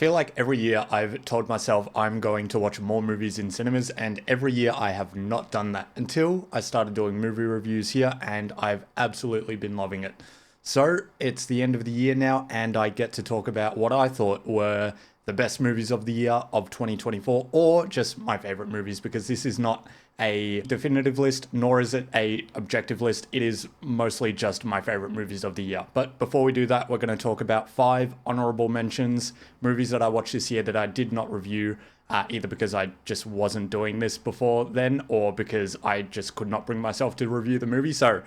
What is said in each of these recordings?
feel like every year I've told myself I'm going to watch more movies in cinemas, and every year I have not done that until I started doing movie reviews here, and I've absolutely been loving it. So it's the end of the year now, and I get to talk about what I thought were the best movies of the year of 2024, or just my favorite movies, because this is not a definitive list, nor is it a objective list. It is mostly just my favorite movies of the year. But before we do that, we're going to talk about 5 honorable mentions, movies that I watched this year that I did not review, either because I just wasn't doing this before then, or because I just could not bring myself to review the movie. So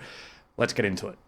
let's get into it.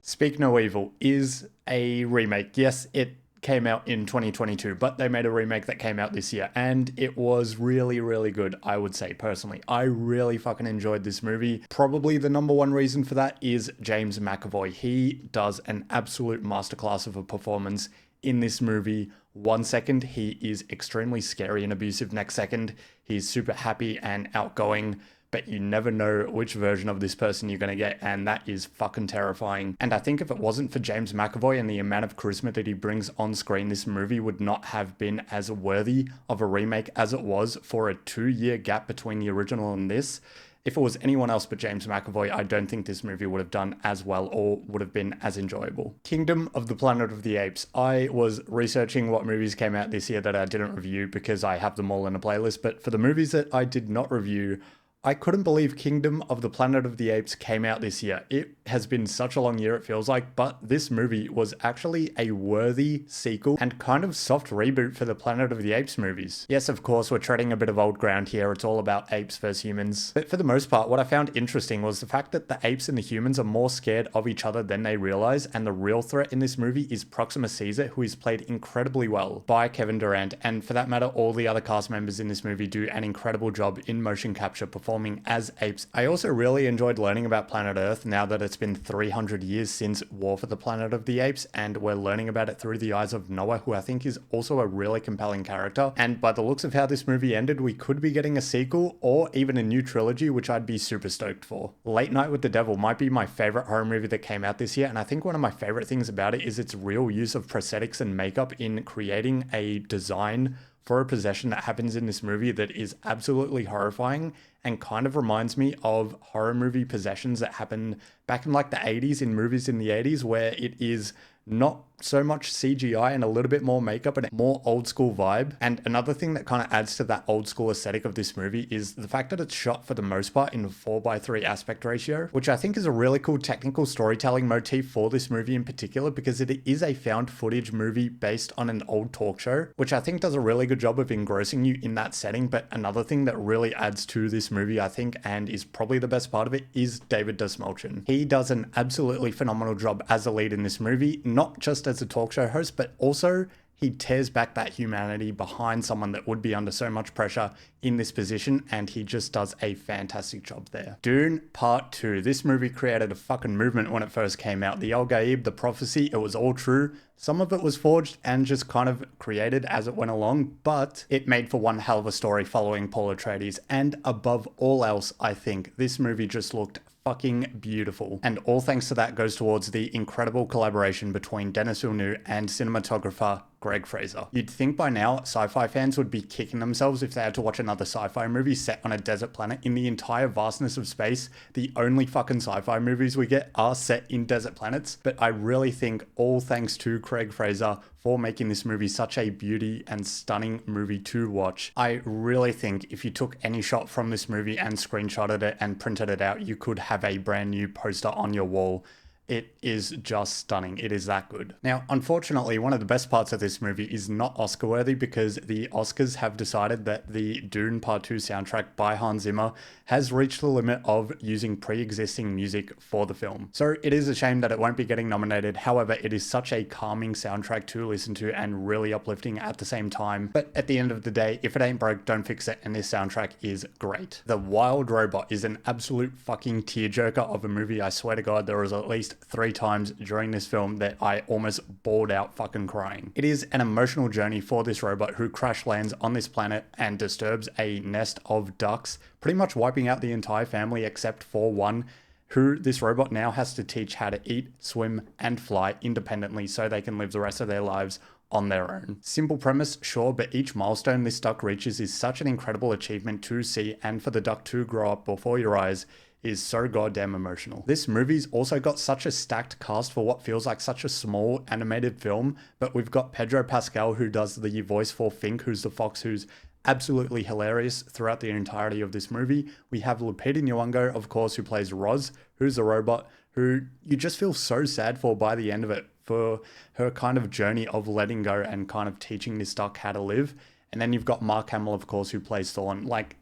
Speak No Evil is a remake. Yes, it came out in 2022, but they made a remake that came out this year, and it was really, really good, I would say, personally. I really fucking enjoyed this movie. Probably the number one reason for that is James McAvoy. He does an absolute masterclass of a performance in this movie. 1 second, he is extremely scary and abusive. Next second, he's super happy and outgoing. But you never know which version of this person you're going to get, and that is fucking terrifying. And I think if it wasn't for James McAvoy and the amount of charisma that he brings on screen, this movie would not have been as worthy of a remake as it was for a 2-year gap between the original and this. If it was anyone else but James McAvoy, I don't think this movie would have done as well or would have been as enjoyable. Kingdom of the Planet of the Apes. I was researching what movies came out this year that I didn't review because I have them all in a playlist, but for the movies that I did not review, I couldn't believe Kingdom of the Planet of the Apes came out this year. It has been such a long year, it feels like, but this movie was actually a worthy sequel and kind of soft reboot for the Planet of the Apes movies. Yes, of course, we're treading a bit of old ground here. It's all about apes versus humans. But for the most part, what I found interesting was the fact that the apes and the humans are more scared of each other than they realize, and the real threat in this movie is Proxima Caesar, who is played incredibly well by Kevin Durant, and for that matter, all the other cast members in this movie do an incredible job in motion capture performing as apes. I also really enjoyed learning about planet Earth now that it's been 300 years since War for the Planet of the Apes, and we're learning about it through the eyes of Noah, who I think is also a really compelling character. And by the looks of how this movie ended, we could be getting a sequel or even a new trilogy, which I'd be super stoked for. Late Night with the Devil might be my favorite horror movie that came out this year, and I think one of my favorite things about it is its real use of prosthetics and makeup in creating a design for a possession that happens in this movie that is absolutely horrifying and kind of reminds me of horror movie possessions that happened back in like the 80s, in movies in the 80s, where it is not so much CGI and a little bit more makeup and a more old school vibe. And another thing that kind of adds to that old school aesthetic of this movie is the fact that it's shot for the most part in a 4:3 aspect ratio, which I think is a really cool technical storytelling motif for this movie in particular, because it is a found footage movie based on an old talk show, which I think does a really good job of engrossing you in that setting. But another thing that really adds to this movie, I think, and is probably the best part of it, is David Dastmalchian. He does an absolutely phenomenal job as a lead in this movie, not just as a talk show host, but also he tears back that humanity behind someone that would be under so much pressure in this position, and he just does a fantastic job there. Dune Part 2. This movie created a fucking movement when it first came out. The El Gaib, the prophecy, it was all true. Some of it was forged and just kind of created as it went along, but it made for one hell of a story following Paul Atreides, and above all else, I think this movie just looked fucking beautiful. And all thanks to that goes towards the incredible collaboration between Denis Villeneuve and cinematographer Greg Fraser. You'd think by now sci-fi fans would be kicking themselves if they had to watch another sci-fi movie set on a desert planet. In the entire vastness of space, the only fucking sci-fi movies we get are set in desert planets. But I really think all thanks to Craig Fraser for making this movie such a beauty and stunning movie to watch. I really think if you took any shot from this movie and screenshotted it and printed it out, you could have a brand new poster on your wall. It is just stunning. It is that good. Now, unfortunately, one of the best parts of this movie is not Oscar worthy, because the Oscars have decided that the Dune Part 2 soundtrack by Hans Zimmer has reached the limit of using pre-existing music for the film. So it is a shame that it won't be getting nominated. However, it is such a calming soundtrack to listen to and really uplifting at the same time. But at the end of the day, if it ain't broke, don't fix it, and this soundtrack is great. The Wild Robot is an absolute fucking tearjerker of a movie. I swear to God, there was at least 3 times during this film that I almost bawled out fucking crying. It is an emotional journey for this robot who crash lands on this planet and disturbs a nest of ducks, pretty much wiping out the entire family except for one, who this robot now has to teach how to eat, swim, and fly independently so they can live the rest of their lives on their own. Simple premise, sure, but each milestone this duck reaches is such an incredible achievement to see, and for the duck to grow up before your eyes is so goddamn emotional. This movie's also got such a stacked cast for what feels like such a small animated film, but we've got Pedro Pascal, who does the voice for Fink, who's the fox, who's absolutely hilarious throughout the entirety of this movie. We have Lupita Nyong'o, of course, who plays Roz, who's a robot, who you just feel so sad for by the end of it, for her kind of journey of letting go and kind of teaching this duck how to live. And then you've got Mark Hamill, of course, who plays Thorn. Like,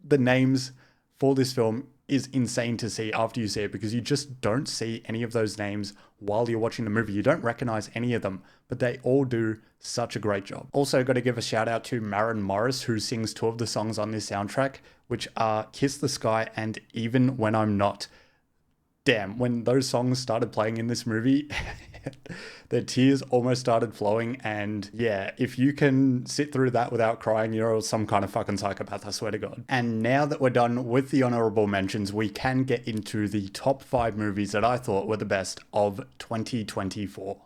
the names for this film is insane to see after you see it, because you just don't see any of those names while you're watching the movie. You don't recognize any of them, but they all do such a great job. Also got to give a shout out to Maren Morris, who sings two of the songs on this soundtrack, which are Kiss the Sky and Even When I'm Not. Damn, when those songs started playing in this movie, the tears almost started flowing. And yeah, if you can sit through that without crying, you're some kind of fucking psychopath, I swear to God. And now that we're done with the honorable mentions, we can get into the top 5 movies that I thought were the best of 2024.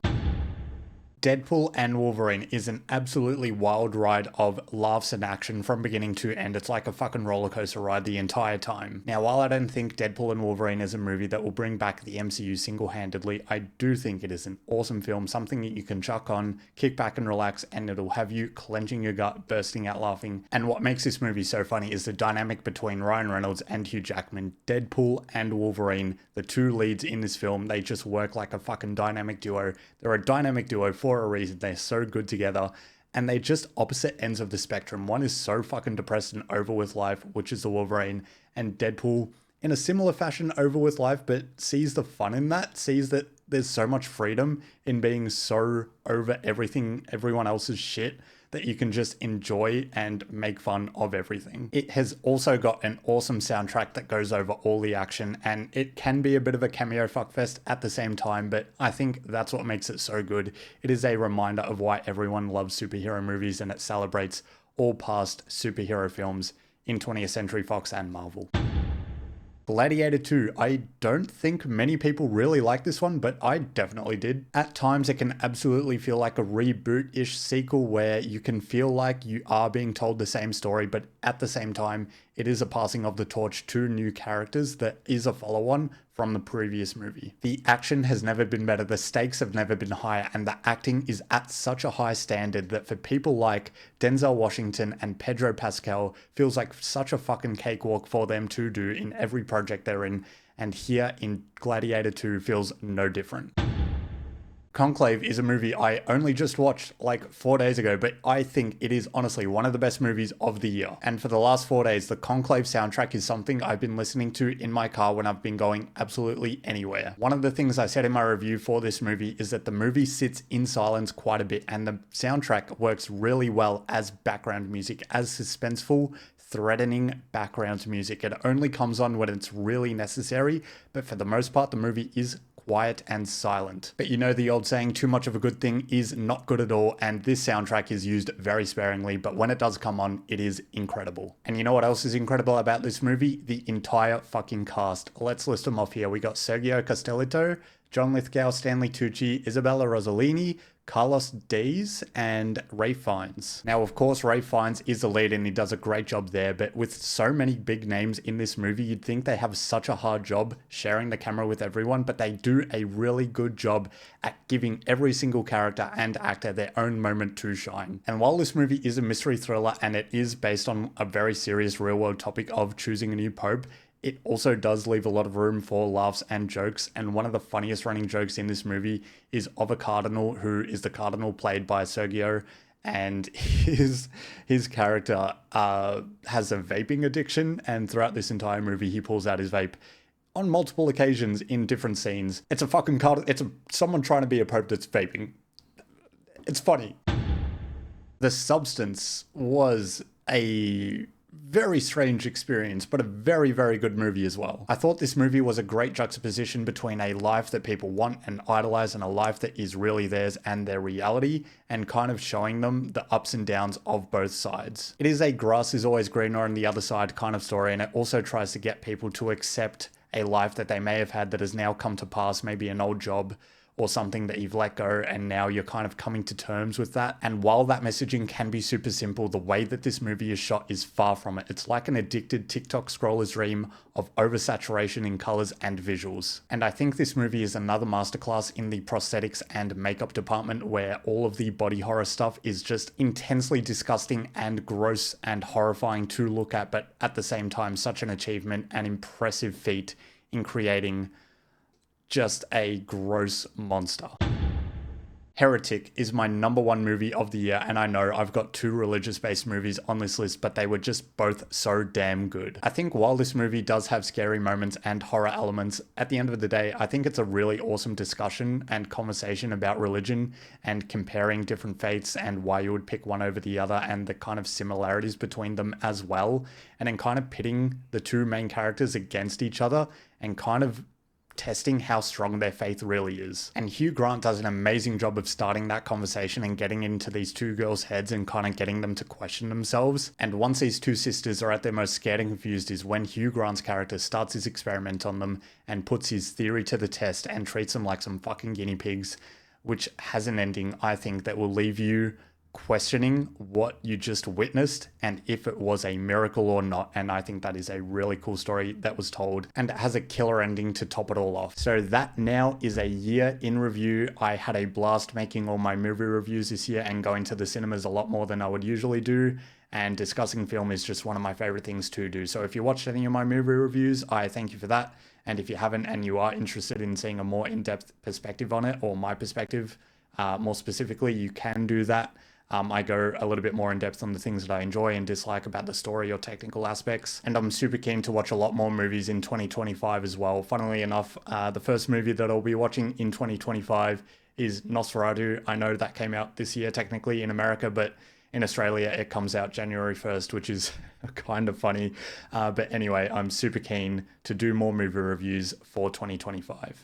Deadpool and Wolverine is an absolutely wild ride of laughs and action from beginning to end. It's like a fucking roller coaster ride the entire time. Now, while I don't think Deadpool and Wolverine is a movie that will bring back the MCU single-handedly, I do think it is an awesome film, something that you can chuck on, kick back and relax, and it'll have you clenching your gut, bursting out laughing. And what makes this movie so funny is the dynamic between Ryan Reynolds and Hugh Jackman. Deadpool and Wolverine, the two leads in this film, they just work like a fucking dynamic duo. They're a dynamic duo for a reason. They're so good together, and they're just opposite ends of the spectrum. One is so fucking depressed and over with life, which is the Wolverine, and Deadpool in a similar fashion over with life, but sees the fun in that, sees that there's so much freedom in being so over everyone else's shit, that you can just enjoy and make fun of everything. It has also got an awesome soundtrack that goes over all the action, and it can be a bit of a cameo fuckfest at the same time, but I think that's what makes it so good. It is a reminder of why everyone loves superhero movies, and it celebrates all past superhero films in 20th Century Fox and Marvel. Gladiator 2. I don't think many people really like this one, but I definitely did. At times, it can absolutely feel like a reboot-ish sequel where you can feel like you are being told the same story, but at the same time, it is a passing of the torch to new characters that is a follow-on from the previous movie. The action has never been better, the stakes have never been higher, and the acting is at such a high standard that for people like Denzel Washington and Pedro Pascal, feels like such a fucking cakewalk for them to do in every project they're in, and here in Gladiator 2 feels no different. Conclave is a movie I only just watched like 4 days ago, but I think it is honestly one of the best movies of the year. And for the last 4 days, the Conclave soundtrack is something I've been listening to in my car when I've been going absolutely anywhere. One of the things I said in my review for this movie is that the movie sits in silence quite a bit, and the soundtrack works really well as background music, as suspenseful, threatening background music. It only comes on when it's really necessary, but for the most part, the movie is quiet and silent. But you know the old saying, too much of a good thing is not good at all, and this soundtrack is used very sparingly, but when it does come on, it is incredible. And you know what else is incredible about this movie? The entire fucking cast. Let's list them off here. We got Sergio Castellitto, John Lithgow, Stanley Tucci, Isabella Rossellini, Carlos Diaz, and Ralph Fiennes. Now, of course, Ralph Fiennes is the lead and he does a great job there, but with so many big names in this movie, you'd think they have such a hard job sharing the camera with everyone, but they do a really good job at giving every single character and actor their own moment to shine. And while this movie is a mystery thriller and it is based on a very serious real-world topic of choosing a new pope, it also does leave a lot of room for laughs and jokes, and one of the funniest running jokes in this movie is of a cardinal who is the cardinal played by Sergio, and his character has a vaping addiction, and throughout this entire movie he pulls out his vape on multiple occasions in different scenes. It's a fucking someone trying to be a pope that's vaping. It's funny. The Substance was a very strange experience, but a very, very good movie as well. I thought this movie was a great juxtaposition between a life that people want and idolize and a life that is really theirs and their reality, and kind of showing them the ups and downs of both sides. It is a grass is always greener on the other side kind of story, and it also tries to get people to accept a life that they may have had that has now come to pass, maybe an old job, or something that you've let go and now you're kind of coming to terms with that. And while that messaging can be super simple, the way that this movie is shot is far from it. It's like an addicted TikTok scroller's dream of oversaturation in colors and visuals. And I think this movie is another masterclass in the prosthetics and makeup department, where all of the body horror stuff is just intensely disgusting and gross and horrifying to look at, but at the same time such an achievement and impressive feat in creating just a gross monster. Heretic is my number one movie of the year, and I know I've got two religious-based movies on this list, but they were just both so damn good. I think while this movie does have scary moments and horror elements, at the end of the day, I think it's a really awesome discussion and conversation about religion and comparing different faiths and why you would pick one over the other and the kind of similarities between them as well, and then kind of pitting the two main characters against each other and kind of testing how strong their faith really is. And Hugh Grant does an amazing job of starting that conversation and getting into these two girls' heads and kind of getting them to question themselves. And once these two sisters are at their most scared and confused is when Hugh Grant's character starts his experiment on them and puts his theory to the test and treats them like some fucking guinea pigs, which has an ending, I think, that will leave you questioning what you just witnessed and if it was a miracle or not. And I think that is a really cool story that was told, and it has a killer ending to top it all off. So that now is a year in review. I had a blast making all my movie reviews this year and going to the cinemas a lot more than I would usually do, and discussing film is just one of my favorite things to do. So if you watched any of my movie reviews, I thank you for that. And if you haven't and you are interested in seeing a more in-depth perspective on it, or my perspective more specifically, you can do that. I go a little bit more in depth on the things that I enjoy and dislike about the story or technical aspects. And I'm super keen to watch a lot more movies in 2025 as well. Funnily enough, the first movie that I'll be watching in 2025 is Nosferatu. I know that came out this year technically in America, but in Australia it comes out January 1st, which is kind of funny. But anyway, I'm super keen to do more movie reviews for 2025.